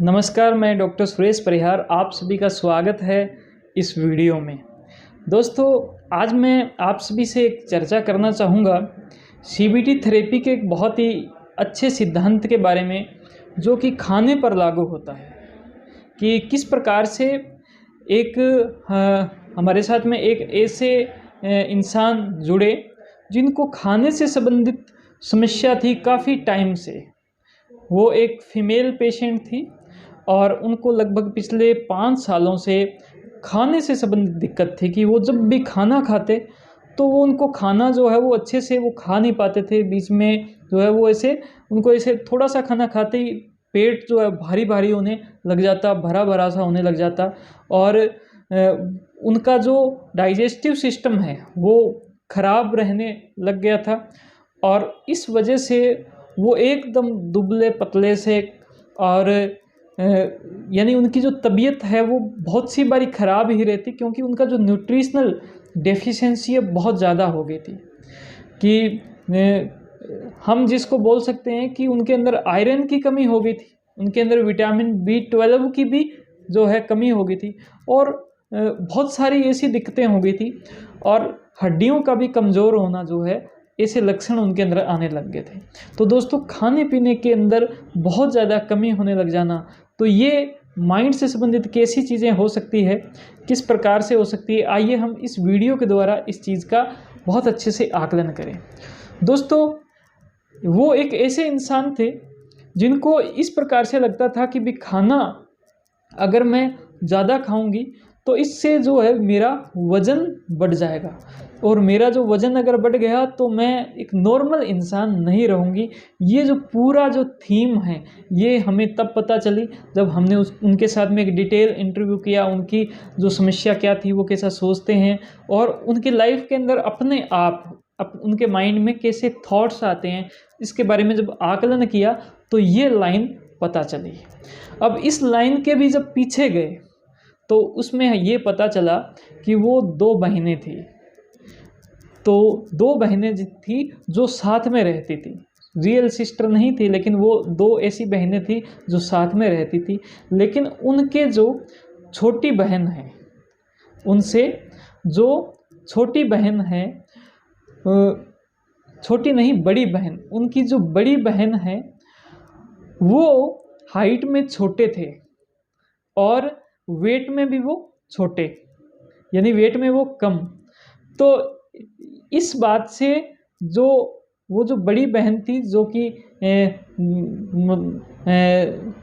नमस्कार, मैं डॉक्टर सुरेश परिहार, आप सभी का स्वागत है इस वीडियो में। दोस्तों, आज मैं आप सभी से एक चर्चा करना चाहूँगा सीबीटी थेरेपी के एक बहुत ही अच्छे सिद्धांत के बारे में, जो कि खाने पर लागू होता है कि किस प्रकार से हमारे साथ में एक ऐसे इंसान जुड़े जिनको खाने से संबंधित समस्या थी काफ़ी टाइम से। वो एक फीमेल पेशेंट थी और उनको लगभग पिछले 5 सालों से खाने से संबंधित दिक्कत थी कि वो जब भी खाना खाते तो वो उनको खाना जो है वो अच्छे से वो खा नहीं पाते थे। बीच में जो है वो उनको ऐसे थोड़ा सा खाना खाते ही पेट जो है भारी भारी होने लग जाता, भरा भरा सा होने लग जाता और उनका जो डाइजेस्टिव सिस्टम है वो ख़राब रहने लग गया था और इस वजह से वो एकदम दुबले पतले से और यानी उनकी जो तबीयत है वो बहुत सी बारी ख़राब ही रहती, क्योंकि उनका जो न्यूट्रिशनल डेफिशिएंसी है बहुत ज़्यादा हो गई थी कि हम जिसको बोल सकते हैं कि उनके अंदर आयरन की कमी हो गई थी, उनके अंदर विटामिन B12 की भी जो है कमी हो गई थी और बहुत सारी ऐसी दिक्कतें हो गई थी और हड्डियों का भी कमज़ोर होना जो है, ऐसे लक्षण उनके अंदर आने लग गए थे। तो दोस्तों, खाने पीने के अंदर बहुत ज़्यादा कमी होने लग जाना, तो ये माइंड से संबंधित कैसी चीज़ें हो सकती है, किस प्रकार से हो सकती है, आइए हम इस वीडियो के द्वारा इस चीज़ का बहुत अच्छे से आकलन करें। दोस्तों, वो एक ऐसे इंसान थे जिनको इस प्रकार से लगता था कि भी खाना अगर मैं ज़्यादा खाऊंगी तो इससे जो है मेरा वज़न बढ़ जाएगा और मेरा जो वज़न अगर बढ़ गया तो मैं एक नॉर्मल इंसान नहीं रहूँगी। ये जो पूरा जो थीम है ये हमें तब पता चली जब हमने उनके साथ में एक डिटेल इंटरव्यू किया, उनकी जो समस्या क्या थी, वो कैसा सोचते हैं और उनकी लाइफ के अंदर अपने आप उनके माइंड में कैसे थॉट्स आते हैं, इसके बारे में जब आकलन किया तो ये लाइन पता चली। अब इस लाइन के भी जब पीछे गए तो उसमें ये पता चला कि वो 2 बहनें थी। तो 2 बहनें थी जो साथ में रहती थी, रियल सिस्टर नहीं थी, लेकिन वो 2 ऐसी बहनें थी जो साथ में रहती थी। लेकिन उनके जो छोटी बहन है, उनसे जो छोटी बहन है, छोटी नहीं बड़ी बहन, उनकी जो बड़ी बहन है वो हाइट में छोटे थे और वेट में भी वो छोटे, यानी वेट में वो कम। तो इस बात से वो जो बड़ी बहन थी, जो कि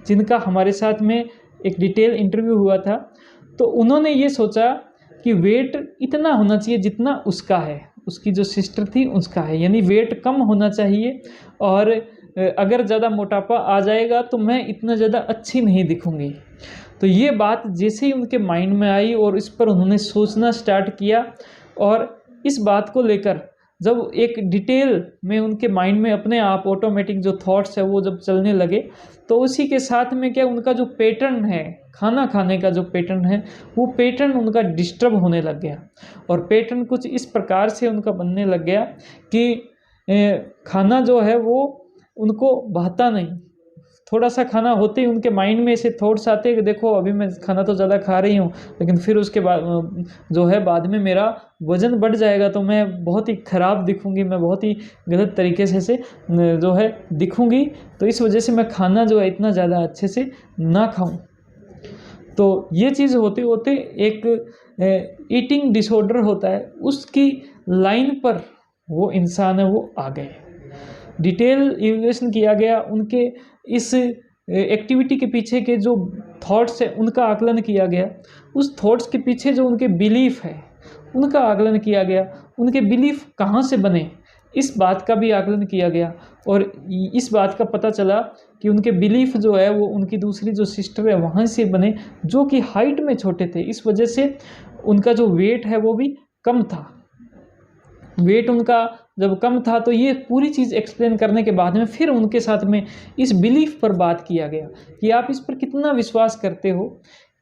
जिनका हमारे साथ में एक डिटेल इंटरव्यू हुआ था, तो उन्होंने ये सोचा कि वेट इतना होना चाहिए जितना उसका है, उसकी जो सिस्टर थी उसका है, यानी वेट कम होना चाहिए और अगर ज़्यादा मोटापा आ जाएगा तो मैं इतना ज़्यादा अच्छी नहीं दिखूँगी। तो ये बात जैसे ही उनके माइंड में आई और इस पर उन्होंने सोचना स्टार्ट किया और इस बात को लेकर जब एक डिटेल में उनके माइंड में अपने आप ऑटोमेटिक जो थॉट्स है वो जब चलने लगे, तो उसी के साथ में क्या उनका जो पैटर्न है, खाना खाने का जो पैटर्न है, वो पैटर्न उनका डिस्टर्ब होने लग गया और पैटर्न कुछ इस प्रकार से उनका बनने लग गया कि खाना जो है वो उनको भाता नहीं। थोड़ा सा खाना होते ही उनके माइंड में ऐसे थॉट्स आते हैं कि देखो अभी मैं खाना तो ज़्यादा खा रही हूँ, लेकिन फिर उसके बाद जो है बाद में मेरा वज़न बढ़ जाएगा तो मैं बहुत ही ख़राब दिखूँगी, मैं बहुत ही गलत तरीके से जो है दिखूँगी, तो इस वजह से मैं खाना जो है इतना ज़्यादा अच्छे से ना खाऊँ। तो ये चीज़ होते होते एक ईटिंग डिसऑर्डर होता है, उसकी लाइन पर वो इंसान है वो आ गए। डिटेल इवैल्यूएशन किया गया, उनके इस एक्टिविटी के पीछे के जो थॉट्स है उनका आकलन किया गया, उस थॉट्स के पीछे जो उनके बिलीफ है उनका आकलन किया गया, उनके बिलीफ कहाँ से बने इस बात का भी आकलन किया गया और इस बात का पता चला कि उनके बिलीफ जो है वो उनकी दूसरी जो सिस्टर है वहाँ से बने, जो कि हाइट में छोटे थे। इस वजह से उनका जो वेट है वो भी कम था। वेट उनका जब कम था तो ये पूरी चीज़ एक्सप्लेन करने के बाद में फिर उनके साथ में इस बिलीफ पर बात किया गया कि आप इस पर कितना विश्वास करते हो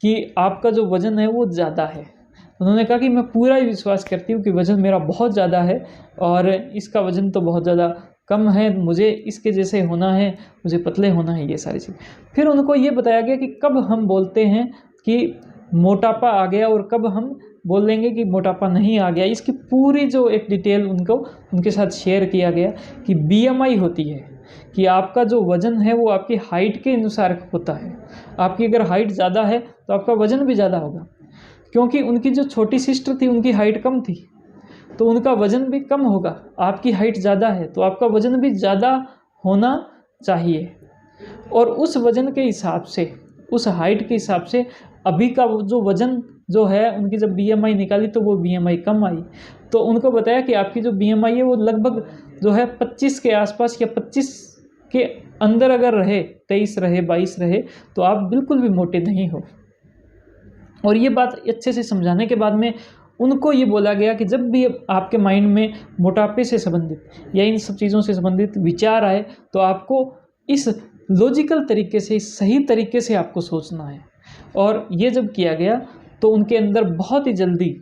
कि आपका जो वज़न है वो ज़्यादा है। उन्होंने कहा कि मैं पूरा ही विश्वास करती हूँ कि वज़न मेरा बहुत ज़्यादा है और इसका वज़न तो बहुत ज़्यादा कम है, मुझे इसके जैसे होना है, मुझे पतले होना है, ये सारी चीज़। फिर उनको ये बताया गया कि कब हम बोलते हैं कि मोटापा आ गया और कब हम बोल देंगे कि मोटापा नहीं आ गया। इसकी पूरी जो एक डिटेल उनके साथ शेयर किया गया कि बीएमआई होती है कि आपका जो वज़न है वो आपकी हाइट के अनुसार होता है। आपकी अगर हाइट ज़्यादा है तो आपका वज़न भी ज़्यादा होगा, क्योंकि उनकी जो छोटी सिस्टर थी उनकी हाइट कम थी तो उनका वज़न भी कम होगा। आपकी हाइट ज़्यादा है तो आपका वज़न भी ज़्यादा होना चाहिए, और उस वज़न के हिसाब से, उस हाइट के हिसाब से अभी का वो जो वज़न जो है, उनकी जब बीएमआई निकाली तो वो बीएमआई कम आई। तो उनको बताया कि आपकी जो बीएमआई है वो लगभग जो है 25 के आसपास या 25 के अंदर अगर रहे, 23 रहे, 22 रहे, तो आप बिल्कुल भी मोटे नहीं हो। और ये बात अच्छे से समझाने के बाद में उनको ये बोला गया कि जब भी आपके माइंड में मोटापे से संबंधित या इन सब चीज़ों से संबंधित विचार आए तो आपको इस लॉजिकल तरीके से, इस सही तरीके से आपको सोचना है। और ये जब किया गया तो उनके अंदर बहुत ही जल्दी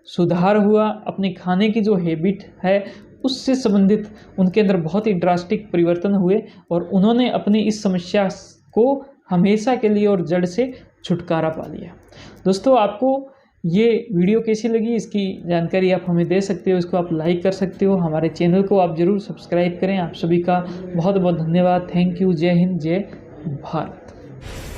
सुधार हुआ। अपने खाने की जो हैबिट है उससे संबंधित उनके अंदर बहुत ही ड्रास्टिक परिवर्तन हुए और उन्होंने अपनी इस समस्या को हमेशा के लिए और जड़ से छुटकारा पा लिया। दोस्तों, आपको ये वीडियो कैसी लगी, इसकी जानकारी आप हमें दे सकते हो, इसको आप लाइक कर सकते हो। हमारे चैनल को आप ज़रूर सब्सक्राइब करें। आप सभी का बहुत बहुत धन्यवाद। Thank you. जय हिंद, जय भारत।